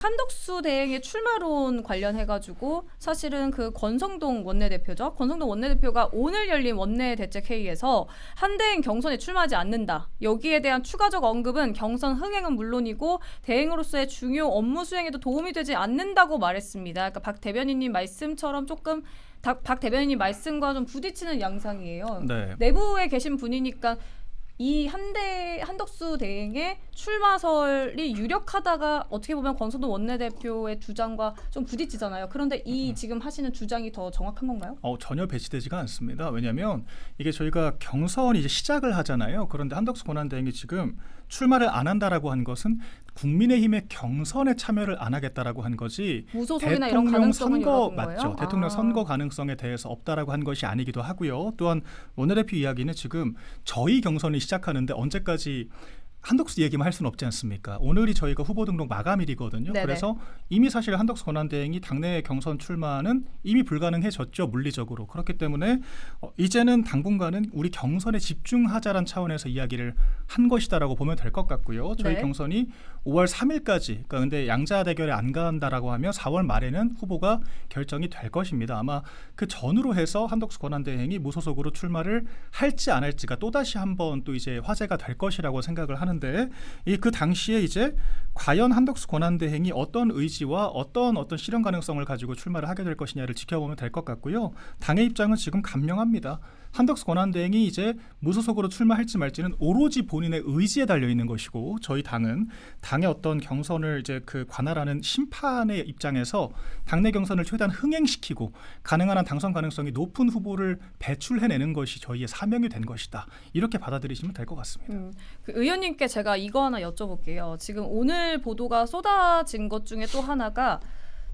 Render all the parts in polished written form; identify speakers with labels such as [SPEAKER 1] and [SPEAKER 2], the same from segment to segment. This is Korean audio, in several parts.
[SPEAKER 1] 한덕수 대행의 출마론 관련해가지고 사실은 그 권성동 원내대표죠. 권성동 원내대표가 오늘 열린 원내대책회의에서 한대행 경선에 출마하지 않는다. 여기에 대한 추가적 언급은 경선 흥행은 물론이고 대행으로서의 중요 업무 수행에도 도움이 되지 않는다고 말했습니다. 그러니까 박 대변인님 말씀처럼 조금 박 대변인님 말씀과 좀 부딪히는 양상이에요.
[SPEAKER 2] 네.
[SPEAKER 1] 내부에 계신 분이니까 이 한덕수 대행의 출마설이 유력하다가 어떻게 보면 권성동 원내대표의 주장과 좀 부딪히잖아요. 그런데 이 지금 하시는 주장이 더 정확한 건가요?
[SPEAKER 2] 전혀 배치되지가 않습니다. 왜냐하면 이게 저희가 경선이 이제 시작을 하잖아요. 그런데 한덕수 권한대행이 지금 출마를 안 한다라고 한 것은 국민의힘의 경선에 참여를 안 하겠다라고 한 거지
[SPEAKER 1] 무소속이나 이런 가능성은 열어둔
[SPEAKER 2] 맞죠.
[SPEAKER 1] 거예요?
[SPEAKER 2] 대통령 선거 가능성에 대해서 없다라고 한 것이 아니기도 하고요. 또한 원내대표 이야기는 지금 저희 경선이 시작하는데 언제까지 한덕수 얘기만 할 수는 없지 않습니까? 오늘이 저희가 후보 등록 마감일이거든요.
[SPEAKER 1] 네네.
[SPEAKER 2] 그래서 이미 사실 한덕수 권한대행이 당내 경선 출마는 이미 불가능해졌죠. 물리적으로. 그렇기 때문에 이제는 당분간은 우리 경선에 집중하자란 차원에서 이야기를 한 것이다라고 보면 될 것 같고요. 저희
[SPEAKER 1] 네.
[SPEAKER 2] 경선이 5월 3일까지 그러니까 근데 양자 대결에 안 간다라고 하면 4월 말에는 후보가 결정이 될 것입니다. 아마 그 전후로 해서 한덕수 권한대행이 무소속으로 출마를 할지 안 할지가 또다시 한번 또 이제 화제가 될 것이라고 생각을 하는데 그 당시에 이제 과연 한덕수 권한대행이 어떤 의지와 어떤 실현 가능성을 가지고 출마를 하게 될 것이냐를 지켜보면 될 것 같고요. 당의 입장은 지금 간명합니다. 한덕수 권한대행이 이제 무소속으로 출마할지 말지는 오로지 본인의 의지에 달려 있는 것이고 저희 당은 당의 어떤 경선을 이제 그 관할하는 심판의 입장에서 당내 경선을 최대한 흥행시키고 가능한 한 당선 가능성이 높은 후보를 배출해내는 것이 저희의 사명이 된 것이다. 이렇게 받아들이시면 될 것 같습니다.
[SPEAKER 1] 그 의원님께 제가 이거 하나 여쭤볼게요. 지금 오늘 보도가 쏟아진 것 중에 또 하나가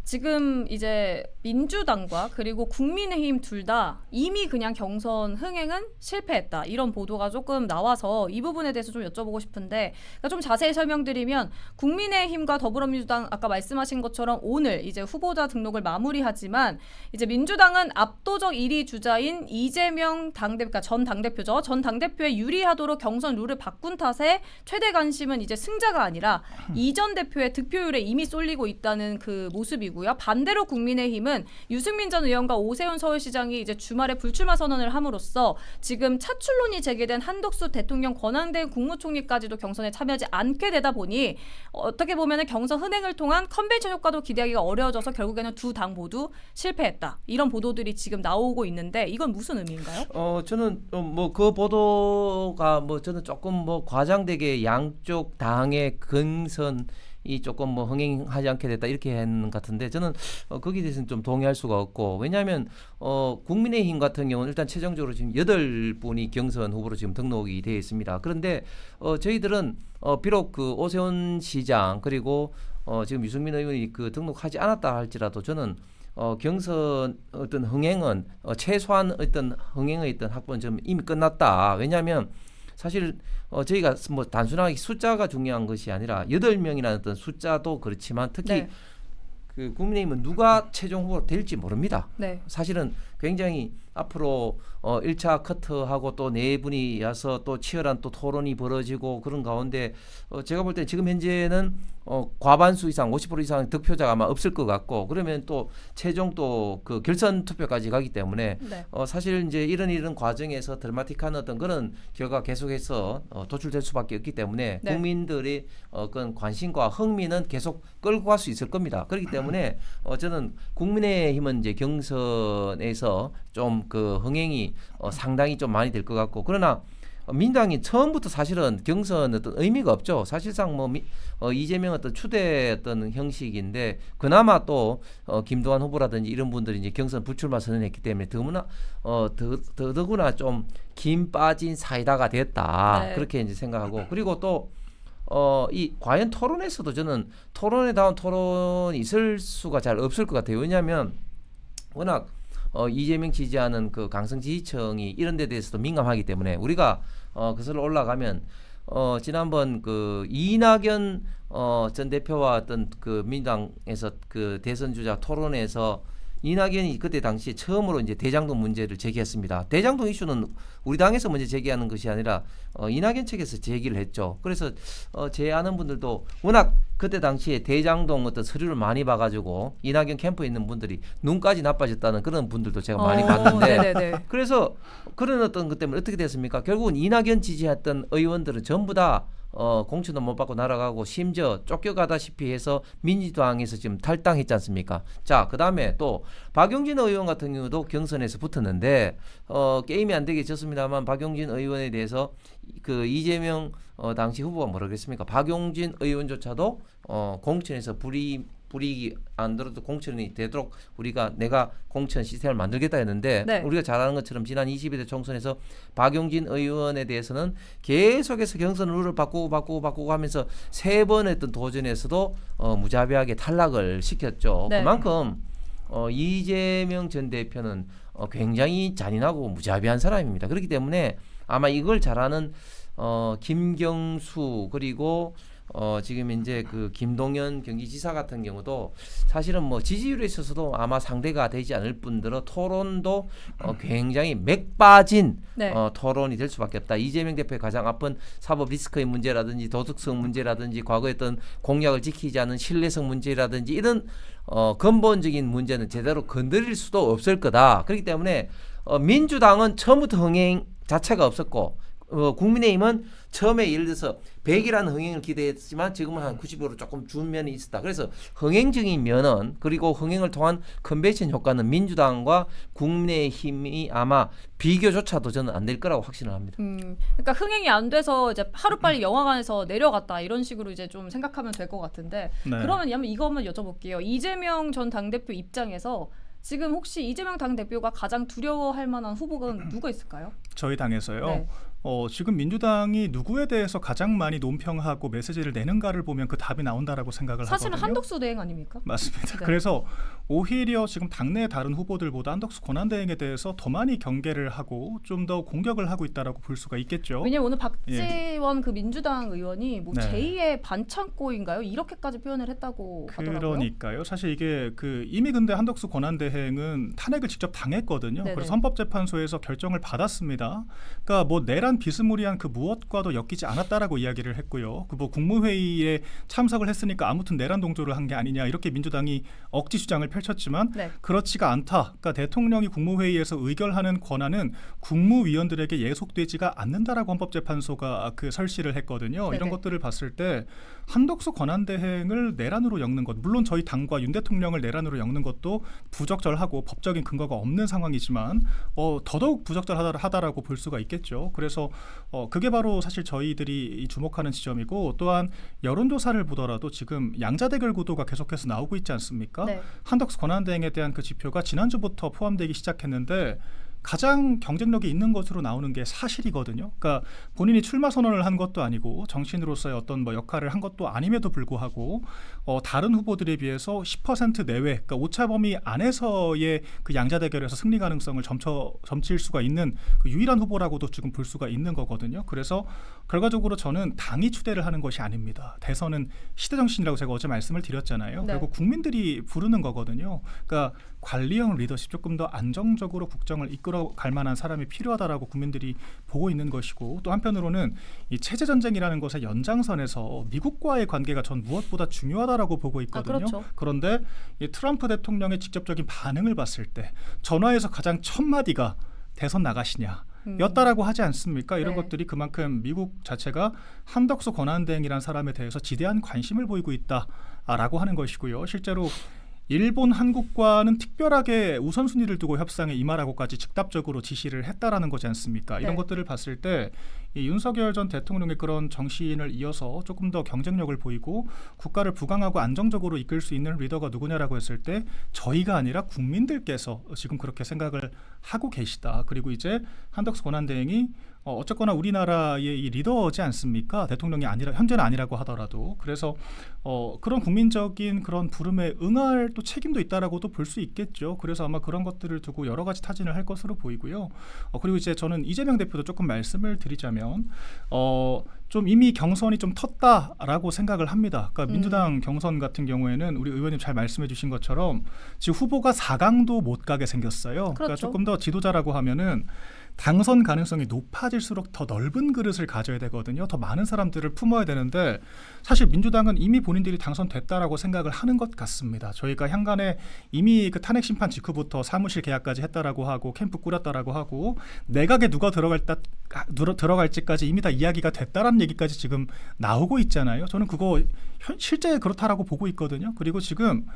[SPEAKER 1] 지금 이제 민주당과 그리고 국민의힘 둘 다 이미 그냥 경선 흥행은 실패했다. 이런 보도가 조금 나와서 이 부분에 대해서 좀 여쭤보고 싶은데 그러니까 좀 자세히 설명드리면 국민의힘과 더불어민주당 아까 말씀하신 것처럼 오늘 이제 후보자 등록을 마무리하지만 이제 민주당은 압도적 1위 주자인 이재명 그러니까 전 당대표죠. 전 당대표에 유리하도록 경선 룰을 바꾼 탓에 최대 관심은 이제 승자가 아니라 이 전 대표의 득표율에 이미 쏠리고 있다는 그 모습이고 반대로 국민의힘은 유승민 전 의원과 오세훈 서울시장이 이제 주말에 불출마 선언을 함으로써 지금 차출론이 제기된 한덕수 대통령 권한대행 국무총리까지도 경선에 참여하지 않게 되다 보니 어떻게 보면 경선 흥행을 통한 컨벤션 효과도 기대하기가 어려워져서 결국에는 두 당 모두 실패했다. 이런 보도들이 지금 나오고 있는데 이건 무슨 의미인가요?
[SPEAKER 3] 저는 뭐 그 보도가 뭐 저는 조금 뭐 과장되게 양쪽 당의 근선 이 조금 뭐 흥행하지 않게 됐다 이렇게 하는 것 같은데 저는 거기에 대해서는 좀 동의할 수가 없고 왜냐하면 국민의힘 같은 경우는 일단 최종적으로 지금 8분이 경선 후보로 지금 등록이 되어 있습니다. 그런데 저희들은 비록 그 오세훈 시장 그리고 지금 유승민 의원이 그 등록하지 않았다 할지라도 저는 경선 어떤 흥행은 최소한 어떤 흥행의 어떤 확보는 좀 이미 끝났다. 왜냐하면 사실 저희가 뭐 단순하게 숫자가 중요한 것이 아니라 8명이라는 어떤 숫자도 그렇지만 특히
[SPEAKER 1] 네.
[SPEAKER 3] 그 국민의힘은 누가 최종 후보로 될지 모릅니다.
[SPEAKER 1] 네.
[SPEAKER 3] 사실은 굉장히 앞으로 1차 커트하고 또 네 분이 와서 또 치열한 또 토론이 벌어지고 그런 가운데 제가 볼 때 지금 현재는 과반수 이상 50% 이상 득표자가 아마 없을 것 같고 그러면 또 최종 또 그 결선 투표까지 가기 때문에
[SPEAKER 1] 네.
[SPEAKER 3] 사실 이제 이런 과정에서 드라마틱한 어떤 그런 결과가 계속해서 도출될 수밖에 없기 때문에
[SPEAKER 1] 네.
[SPEAKER 3] 국민들의 그런 관심과 흥미는 계속 끌고 갈 수 있을 겁니다. 그렇기 때문에 저는 국민의힘은 이제 경선에서 좀 그 흥행이 상당히 좀 많이 될 것 같고 그러나 민당이 처음부터 사실은 경선 어떤 의미가 없죠. 사실상 뭐 이재명 어떤 추대 어떤 형식인데 그나마 또 김두한 후보라든지 이런 분들이 이제 경선 불출마 선언했기 때문에 더더구나 좀 김 빠진 사이다가 됐다.
[SPEAKER 1] 네.
[SPEAKER 3] 그렇게 이제 생각하고 그리고 또 이 과연 토론에서도 저는 토론에 다운 토론이 있을 수가 잘 없을 것 같아요. 왜냐하면 워낙 이재명 지지하는 그 강성 지지층이 이런 데 대해서도 민감하기 때문에 우리가 그것을 올라가면 지난번 그 이낙연 전 대표와 어떤 그 민주당에서 그 대선 주자 토론에서 이낙연이 그때 당시에 처음으로 이제 대장동 문제를 제기했습니다. 대장동 이슈는 우리 당에서 먼저 제기하는 것이 아니라 이낙연 측에서 제기를 했죠. 그래서 제 아는 분들도 워낙 그때 당시에 대장동 어떤 서류를 많이 봐가지고 이낙연 캠프에 있는 분들이 눈까지 나빠졌다는 그런 분들도 제가 많이 봤는데
[SPEAKER 1] 네네네.
[SPEAKER 3] 그래서 그런 어떤 것 때문에 어떻게 됐습니까? 결국은 이낙연 지지했던 의원들은 전부 다 공천도 못 받고 날아가고 심지어 쫓겨가다시피 해서 민주당에서 지금 탈당했지 않습니까? 자, 그다음에 또 박용진 의원 같은 경우도 경선에서 붙었는데 게임이 안 되게 졌습니다만 박용진 의원에 대해서 그 이재명 당시 후보가 뭐라 그랬습니까? 박용진 의원조차도 공천에서 불이익이 안 들어도 공천이 되도록 내가 공천 시스템을 만들겠다 했는데
[SPEAKER 1] 네.
[SPEAKER 3] 우리가 잘 아는 것처럼 지난 22대 총선에서 박용진 의원에 대해서는 계속해서 경선 룰을 바꾸고 하면서 3번 했던 도전에서도 무자비하게 탈락을 시켰죠.
[SPEAKER 1] 네.
[SPEAKER 3] 그만큼 이재명 전 대표는 굉장히 잔인하고 무자비한 사람입니다. 그렇기 때문에 아마 이걸 잘 아는 김경수 그리고 지금 이제 그 김동연 경기지사 같은 경우도 사실은 뭐 지지율에 있어서도 아마 상대가 되지 않을 뿐더러 토론도 굉장히 맥 빠진
[SPEAKER 1] 네.
[SPEAKER 3] 토론이 될 수밖에 없다. 이재명 대표의 가장 아픈 사법 리스크의 문제라든지 도덕성 문제라든지 과거에 어떤 공약을 지키지 않은 신뢰성 문제라든지 이런 근본적인 문제는 제대로 건드릴 수도 없을 거다. 그렇기 때문에 민주당은 처음부터 흥행 자체가 없었고 국민의힘은 처음에 예를 들어서 100이라는 흥행을 기대했지만 지금은 한 90으로 조금 준 면이 있었다. 그래서 흥행적인 면은 그리고 흥행을 통한 컨벤션 효과는 민주당과 국민의힘이 아마 비교조차도 저는 안 될 거라고 확신을 합니다.
[SPEAKER 1] 그러니까 흥행이 안 돼서 이제 하루빨리 영화관에서 내려갔다 이런 식으로 이제 좀 생각하면 될 것 같은데
[SPEAKER 2] 네.
[SPEAKER 1] 그러면 이거 한번 여쭤볼게요. 이재명 전 당대표 입장에서 지금 혹시 이재명 당대표가 가장 두려워할 만한 후보가 누가 있을까요?
[SPEAKER 2] 저희 당에서요.
[SPEAKER 1] 네.
[SPEAKER 2] 지금 민주당이 누구에 대해서 가장 많이 논평하고 메시지를 내는가를 보면 그 답이 나온다라고 생각을
[SPEAKER 1] 사실은
[SPEAKER 2] 하거든요.
[SPEAKER 1] 한덕수 대행 아닙니까?
[SPEAKER 2] 맞습니다.
[SPEAKER 1] 네.
[SPEAKER 2] 그래서 오히려 지금 당내 다른 후보들보다 한덕수 권한대행에 대해서 더 많이 경계를 하고 좀 더 공격을 하고 있다라고 볼 수가 있겠죠.
[SPEAKER 1] 왜냐면 오늘 박지원 그 민주당 의원이 뭐
[SPEAKER 2] 네.
[SPEAKER 1] 제2의 반창고인가요? 이렇게까지 표현을 했다고 하더라고요.
[SPEAKER 2] 그러니까요. 사실 이게 이미 근데 한덕수 권한대행은 탄핵을 직접 당했거든요.
[SPEAKER 1] 네네.
[SPEAKER 2] 그래서 헌법재판소에서 결정을 받았습니다. 그러니까 뭐 내란 비스무리한 그 무엇과도 엮이지 않았다라고 이야기를 했고요. 그 뭐 국무회의에 참석을 했으니까 아무튼 내란 동조를 한 게 아니냐 이렇게 민주당이 억지 주장을 펼쳤지만
[SPEAKER 1] 네.
[SPEAKER 2] 그렇지가 않다. 그러니까 대통령이 국무회의에서 의결하는 권한은 국무위원들에게 예속되지가 않는다라고 헌법재판소가 그 설시를 했거든요.
[SPEAKER 1] 네네.
[SPEAKER 2] 이런 것들을 봤을 때 한덕수 권한대행을 내란으로 엮는 것, 물론 저희 당과 윤 대통령을 내란으로 엮는 것도 부적절하고 법적인 근거가 없는 상황이지만 더더욱 부적절하다라고 볼 수가 있겠죠. 그래서 그게 바로 사실 저희들이 주목하는 지점이고 또한 여론조사를 보더라도 지금 양자대결 구도가 계속해서 나오고 있지 않습니까?
[SPEAKER 1] 네.
[SPEAKER 2] 한덕수 권한대행에 대한 그 지표가 지난주부터 포함되기 시작했는데 가장 경쟁력이 있는 것으로 나오는 게 사실이거든요. 그러니까 본인이 출마 선언을 한 것도 아니고 정치인으로서의 어떤 뭐 역할을 한 것도 아님에도 불구하고 다른 후보들에 비해서 10% 내외, 그러니까 오차 범위 안에서의 그 양자 대결에서 승리 가능성을 점칠 수가 있는 그 유일한 후보라고도 지금 볼 수가 있는 거거든요. 그래서 결과적으로 저는 당이 추대를 하는 것이 아닙니다. 대선은 시대 정신이라고 제가 어제 말씀을 드렸잖아요.
[SPEAKER 1] 네.
[SPEAKER 2] 그리고 국민들이 부르는 거거든요. 그러니까 관리형 리더십, 조금 더 안정적으로 국정을 이끌어갈 만한 사람이 필요하다라고 국민들이 보고 있는 것이고 또 한편으로는 이 체제 전쟁이라는 것의 연장선에서 미국과의 관계가 전 무엇보다 중요하다라고 보고 있거든요.
[SPEAKER 1] 그렇죠.
[SPEAKER 2] 그런데 이 트럼프 대통령의 직접적인 반응을 봤을 때 전화에서 가장 첫 마디가 대선 나가시냐 였다라고 하지 않습니까? 이런
[SPEAKER 1] 네.
[SPEAKER 2] 것들이 그만큼 미국 자체가 한덕수 권한대행이라는 사람에 대해서 지대한 관심을 보이고 있다라고 하는 것이고요. 실제로 일본, 한국과는 특별하게 우선순위를 두고 협상에 임하라고까지 즉답적으로 지시를 했다라는 거지 않습니까? 이런
[SPEAKER 1] 네.
[SPEAKER 2] 것들을 봤을 때 이 윤석열 전 대통령의 그런 정신을 이어서 조금 더 경쟁력을 보이고 국가를 부강하고 안정적으로 이끌 수 있는 리더가 누구냐라고 했을 때 저희가 아니라 국민들께서 지금 그렇게 생각을 하고 계시다. 그리고 이제 한덕수 권한대행이 어쨌거나 우리나라의 이 리더지 않습니까? 대통령이 아니라 현재는 아니라고 하더라도 그래서 그런 국민적인 그런 부름에 응할 또 책임도 있다라고도 볼 수 있겠죠. 그래서 아마 그런 것들을 두고 여러 가지 타진을 할 것으로 보이고요. 그리고 이제 저는 이재명 대표도 조금 말씀을 드리자면 좀 이미 경선이 좀 텄다라고 생각을 합니다. 그러니까 민주당 경선 같은 경우에는 우리 의원님 잘 말씀해 주신 것처럼 지금 후보가 4강도 못 가게 생겼어요. 그러니까
[SPEAKER 1] 그렇죠.
[SPEAKER 2] 조금 더 지도자라고 하면은 당선 가능성이 높아질수록 더 넓은 그릇을 가져야 되거든요. 더 많은 사람들을 품어야 되는데 사실 민주당은 이미 본인들이 당선됐다라고 생각을 하는 것 같습니다. 저희가 향간에 이미 그 탄핵 심판 직후부터 사무실 계약까지 했다라고 하고 캠프 꾸렸다라고 하고 내각에 누가 들어갈지까지 이미 다 이야기가 됐다라는 얘기까지 지금 나오고 있잖아요. 저는 그거 실제 그렇다라고 보고 있거든요. 그리고 지금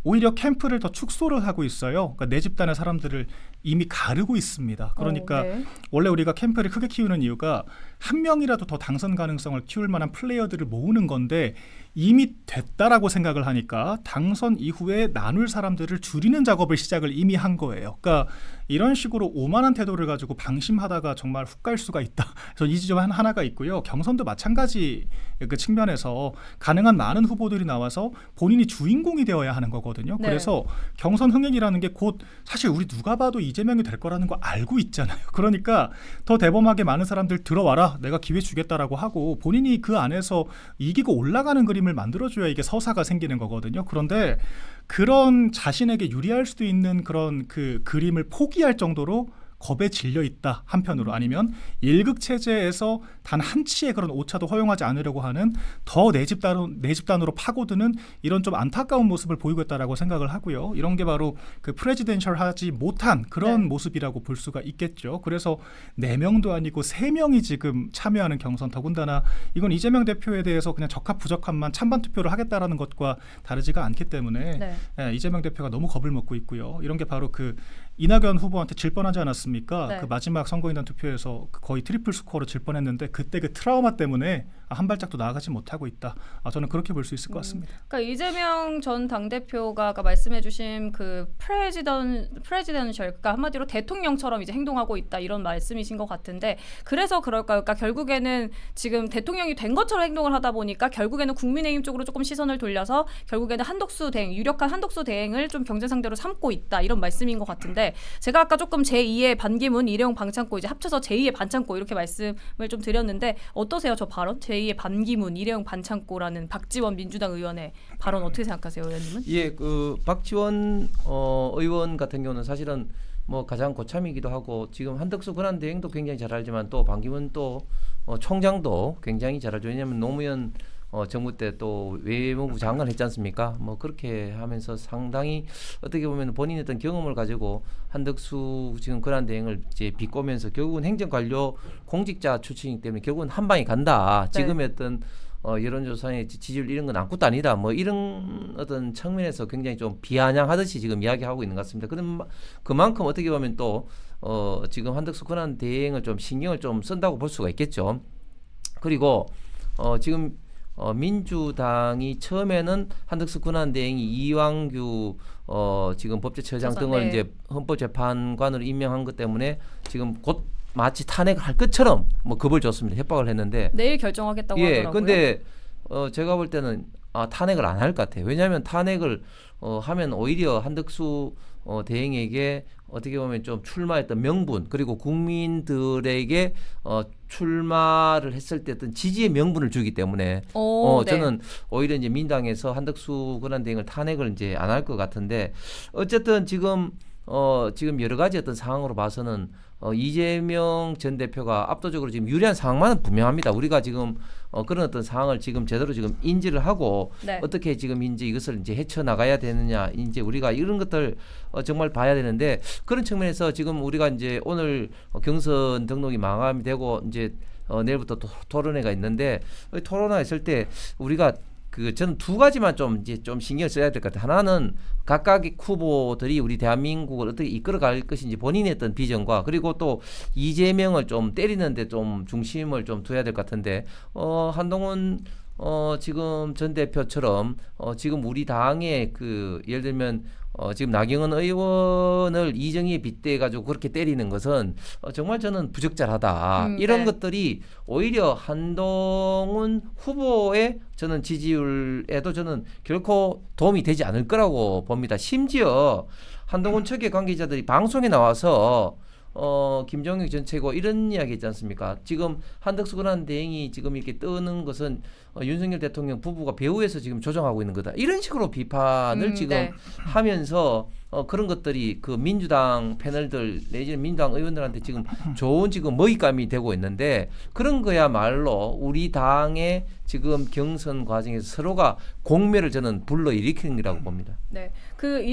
[SPEAKER 2] 오히려 캠프를 더 축소를 하고 있어요. 그러니까 내 집단의 사람들을 이미 가르고 있습니다. 그러니까
[SPEAKER 1] 네.
[SPEAKER 2] 원래 우리가 캠프를 크게 키우는 이유가 한 명이라도 더 당선 가능성을 키울 만한 플레이어들을 모으는 건데 이미 됐다라고 생각을 하니까 당선 이후에 나눌 사람들을 줄이는 작업을 시작을 이미 한 거예요. 그러니까 이런 식으로 오만한 태도를 가지고 방심하다가 정말 훅 갈 수가 있다. 그래서 이 지점 하나가 있고요. 경선도 마찬가지 그 측면에서 가능한 많은 후보들이 나와서 본인이 주인공이 되어야 하는 거거든요.
[SPEAKER 1] 네.
[SPEAKER 2] 그래서 경선 흥행이라는 게 곧 사실 우리 누가 봐도 이재명이 될 거라는 거 알고 있잖아요. 그러니까 더 대범하게 많은 사람들 들어와라. 내가 기회 주겠다라고 하고 본인이 그 안에서 이기고 올라가는 그림을 만들어줘야 이게 서사가 생기는 거거든요. 그런데 그런 자신에게 유리할 수도 있는 그런 그 그림을 포기할 정도로 겁에 질려 있다 한편으로 아니면 일극 체제에서 단 한 치의 그런 오차도 허용하지 않으려고 하는 더 내 집단으로 파고드는 이런 좀 안타까운 모습을 보이고 있다라고 생각을 하고요. 이런 게 바로 그 프레지덴셜하지 못한 그런
[SPEAKER 1] 네.
[SPEAKER 2] 모습이라고 볼 수가 있겠죠. 그래서 4명도 아니고 3명이 지금 참여하는 경선 더군다나 이건 이재명 대표에 대해서 그냥 적합부적합만 찬반 투표를 하겠다라는 것과 다르지가 않기 때문에
[SPEAKER 1] 네.
[SPEAKER 2] 이재명 대표가 너무 겁을 먹고 있고요. 이런 게 바로 그 이낙연 후보한테 질 뻔하지 않았습니까?
[SPEAKER 1] 네.
[SPEAKER 2] 그 마지막 선거인단 투표에서 거의 트리플 스코어로 질 뻔했는데 그때 그 트라우마 때문에 한 발짝도 나아가지 못하고 있다. 저는 그렇게 볼 수 있을 것 같습니다.
[SPEAKER 1] 그러니까 이재명 전 당대표가 아까 말씀해주신 그 프레지던셜, 그러니까 한마디로 대통령처럼 이제 행동하고 있다 이런 말씀이신 것 같은데 그래서 그럴까요? 그러니까 결국에는 지금 대통령이 된 것처럼 행동을 하다 보니까 결국에는 국민의힘 쪽으로 조금 시선을 돌려서 결국에는 한덕수 대행, 유력한 한덕수 대행을 좀 경쟁 상대로 삼고 있다 이런 말씀인 것 같은데 제가 아까 조금 제2의 반기문, 일회용 방창고 이제 합쳐서 제2의 반창고 이렇게 말씀을 좀 드렸는데 어떠세요? 저 발언? 제2의 반기문, 일회용 반창고라는 박지원 민주당 의원의 발언 어떻게 생각하세요, 의원님은?
[SPEAKER 3] 예, 그 박지원 의원 같은 경우는 사실은 뭐 가장 고참이기도 하고 지금 한덕수 권한대행도 굉장히 잘 알지만 또 반기문 또 총장도 굉장히 잘 알죠. 왜냐하면 노무현 정부 때 또 외무부 장관 했지 않습니까? 뭐 그렇게 하면서 상당히 어떻게 보면 본인의 어떤 경험을 가지고 한덕수 지금 권한대행을 이제 비꼬면서 결국은 행정관료 공직자 출신이기 때문에 결국은 한 방에 간다.
[SPEAKER 1] 네.
[SPEAKER 3] 지금의 어떤 여론조사의 지지율 이런 건 아무것도 아니다. 뭐 이런 어떤 측면에서 굉장히 좀 비아냥하듯이 지금 이야기하고 있는 것 같습니다. 그만큼 어떻게 보면 또 지금 한덕수 권한대행을 좀 신경을 좀 쓴다고 볼 수가 있겠죠. 그리고 지금 민주당이 처음에는 한덕수 권한대행이 이왕규 지금 법제처장 등을
[SPEAKER 1] 네.
[SPEAKER 3] 이제 헌법재판관으로 임명한 것 때문에 지금 곧 마치 탄핵을 할 것처럼 뭐 겁을 줬습니다. 협박을 했는데
[SPEAKER 1] 내일 결정하겠다고
[SPEAKER 3] 예,
[SPEAKER 1] 하더라고요.
[SPEAKER 3] 근데 제가 볼 때는 탄핵을 안 할 것 같아요. 왜냐하면 탄핵을 하면 오히려 한덕수 대행에게 어떻게 보면 좀 출마했던 명분 그리고 국민들에게 출마를 했을 때 어떤 지지의 명분을 주기 때문에
[SPEAKER 1] 네.
[SPEAKER 3] 저는 오히려 이제 민당에서 한덕수 권한대행을 탄핵을 이제 안 할 것 같은데 어쨌든 지금 여러 가지 어떤 상황으로 봐서는 이재명 전 대표가 압도적으로 지금 유리한 상황만은 분명합니다. 우리가 지금 그런 어떤 상황을 지금 제대로 지금 인지를 하고
[SPEAKER 1] 네.
[SPEAKER 3] 어떻게 지금 이제 이것을 이제 헤쳐 나가야 되느냐 이제 우리가 이런 것들 정말 봐야 되는데 그런 측면에서 지금 우리가 이제 오늘 경선 등록이 마감이 되고 이제 내일부터 토론회가 있는데 토론회 있을 때 우리가 저는 두 가지만 좀 신경을 써야 될 것 같아요. 하나는 각각의 후보들이 우리 대한민국을 어떻게 이끌어갈 것인지 본인의 어떤 비전과 그리고 또 이재명을 좀 때리는데 좀 중심을 좀 둬야 될 것 같은데 한동훈 지금 전 대표처럼 지금 우리 당의 예를 들면 지금 나경원 의원을 이정희에 빗대 가지고 그렇게 때리는 것은 정말 저는 부적절하다. 이런
[SPEAKER 1] 네.
[SPEAKER 3] 것들이 오히려 한동훈 후보의 저는 지지율에도 저는 결코 도움이 되지 않을 거라고 봅니다. 심지어 한동훈 측의 관계자들이 방송에 나와서 김종혁 전 최고 이런 이야기 있지 않습니까? 지금 한덕수 권한대행이 지금 이렇게 뜨는 것은 윤석열 대통령 부부가 배후에서 지금 조정하고 있는 거다. 이런 식으로 비판을 지금
[SPEAKER 1] 네.
[SPEAKER 3] 하면서 그런 것들이 그 민주당 패널들 내지는 민주당 의원들한테 지금 좋은 지금 먹잇감이 되고 있는데 그런 거야말로 우리 당의 지금 경선 과정에서 서로가 공멸을 저는 불러일으키는 거라고 봅니다.
[SPEAKER 1] 네. 그